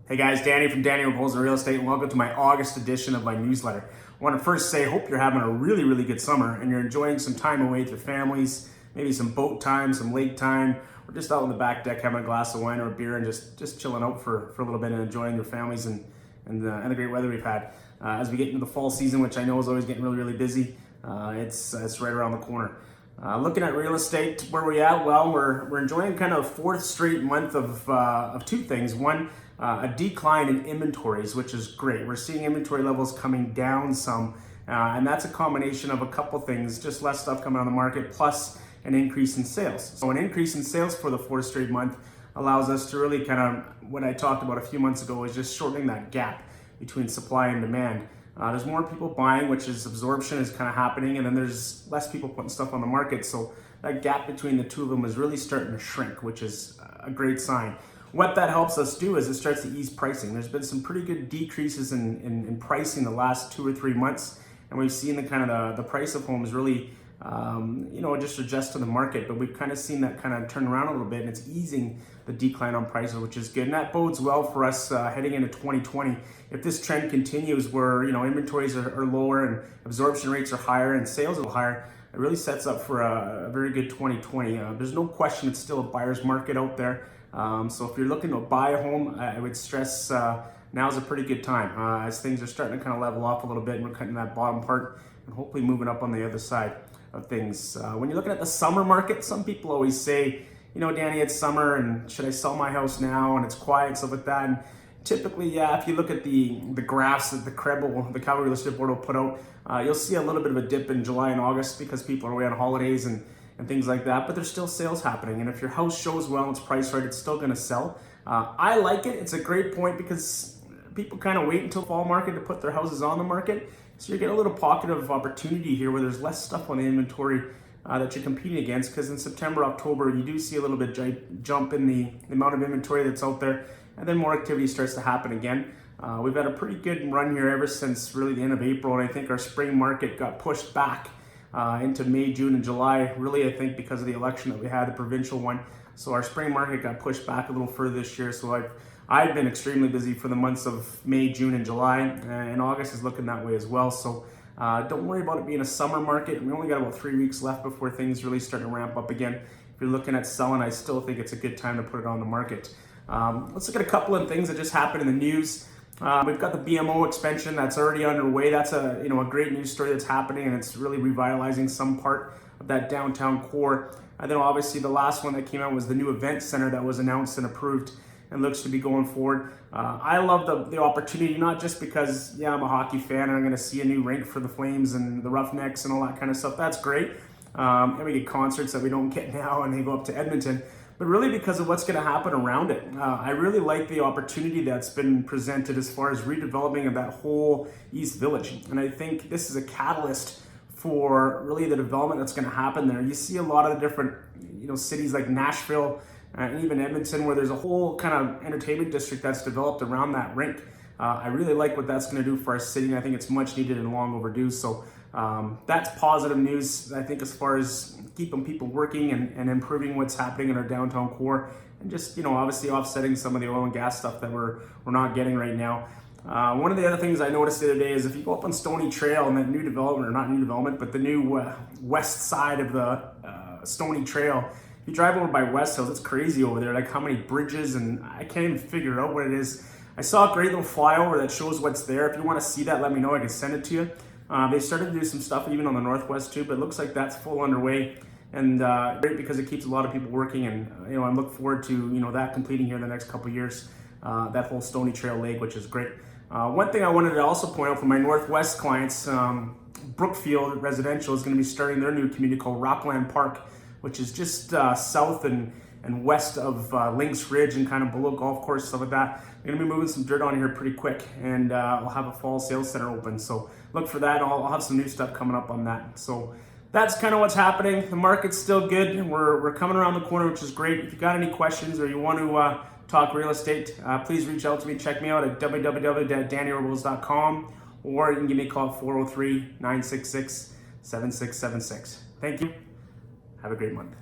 Hey guys, Danny from Danny Rebels in Real Estate, and welcome to my August edition of my newsletter. I want to first say, hope you're having a really good summer and you're enjoying some time away with your families, maybe some boat time, some lake time, or just out on the back deck having a glass of wine or a beer and just chilling out for a little bit and enjoying your families and the great weather we've had. As we get into the fall season, which I know is always getting really busy, it's right around the corner. Looking at real estate, where we at? Well, we're enjoying kind of fourth straight month of two things. One, a decline in inventories, which is great. We're seeing inventory levels coming down some, and that's a combination of a couple things, just less stuff coming on the market, plus an increase in sales. So an increase in sales for the fourth straight month allows us to really kind of, what I talked about a few months ago, is just shortening that gap between supply and demand. There's more people buying, which is absorption is kind of happening, and then there's less people putting stuff on the market. So that gap between the two of them is really starting to shrink, which is a great sign. What that helps us do is it starts to ease pricing. There's been some pretty good decreases in pricing the last 2 or 3 months, and we've seen the kind of the price of homes really just adjust to the market, but we've kind of seen that kind of turn around a little bit, and it's easing the decline on prices, which is good, and that bodes well for us heading into 2020. If this trend continues where inventories are lower and absorption rates are higher and sales are higher, it really sets up for a very good 2020. There's no question it's still a buyer's market out there. So if you're looking to buy a home, I would stress now's a pretty good time as things are starting to kind of level off a little bit and we're cutting that bottom part and hopefully moving up on the other side of things. When you're looking at the summer market, some people always say, Danny, it's summer and should I sell my house now and it's quiet and stuff like that. And typically, if you look at the graphs that the Calgary Real Estate Board will put out, you'll see a little bit of a dip in July and August because people are away on holidays and things like that, but there's still sales happening. And if your house shows well and it's priced right, it's still gonna sell. I like it. It's a great point because people kind of wait until fall market to put their houses on the market. So you get a little pocket of opportunity here where there's less stuff on the inventory that you're competing against, because in September, October, you do see a little bit jump in the amount of inventory that's out there, and then more activity starts to happen again. We've had a pretty good run here ever since really the end of April, and I think our spring market got pushed back into May, June, and July, really I think because of the election that we had, the provincial one. So our spring market got pushed back a little further this year. So I've been extremely busy for the months of May, June, and July, and August is looking that way as well. So don't worry about it being a summer market. We only got about 3 weeks left before things really start to ramp up again. If you're looking at selling, I still think it's a good time to put it on the market. Let's look at a couple of things that just happened in the news. We've got the BMO expansion that's already underway. That's a great news story that's happening, and it's really revitalizing some part of that downtown core. And then obviously the last one that came out was the new event center that was announced and approved and looks to be going forward. I love the opportunity, not just because I'm a hockey fan and I'm going to see a new rink for the Flames and the Roughnecks and all that kind of stuff. That's great. And we get concerts that we don't get now, and they go up to Edmonton. But really because of what's going to happen around it. I really like the opportunity that's been presented as far as redeveloping of that whole East Village. And I think this is a catalyst for really the development that's going to happen there. You see a lot of the different cities like Nashville and even Edmonton where there's a whole kind of entertainment district that's developed around that rink. I really like what that's going to do for our city, and I think it's much needed and long overdue. So that's positive news, I think, as far as keeping people working and improving what's happening in our downtown core, and just obviously offsetting some of the oil and gas stuff that we're not getting right now. One of the other things I noticed the other day is if you go up on Stony Trail and that new development, or not new development, but the new west side of the Stony Trail, if you drive over by West Hills, it's crazy over there, like how many bridges, and I can't even figure out what it is. I saw a great little flyover that shows what's there. If you want to see that, let me know, I can send it to you. They started to do some stuff even on the northwest too, but it looks like that's full underway, and great because it keeps a lot of people working, and I'm looking forward to that completing here in the next couple of years, that whole Stony Trail Lake, which is great. One thing I wanted to also point out for my northwest clients, Brookfield Residential is going to be starting their new community called Rockland Park, which is just south and west of Lynx Ridge and kind of below golf course, stuff like that. We're going to be moving some dirt on here pretty quick, and we'll have a fall sales center open. So look for that. I'll have some new stuff coming up on that. So that's kind of what's happening. The market's still good. We're coming around the corner, which is great. If you got any questions or you want to talk real estate, please reach out to me. Check me out at www.dannyrebels.com, or you can give me a call at 403-966-7676. Thank you. Have a great month.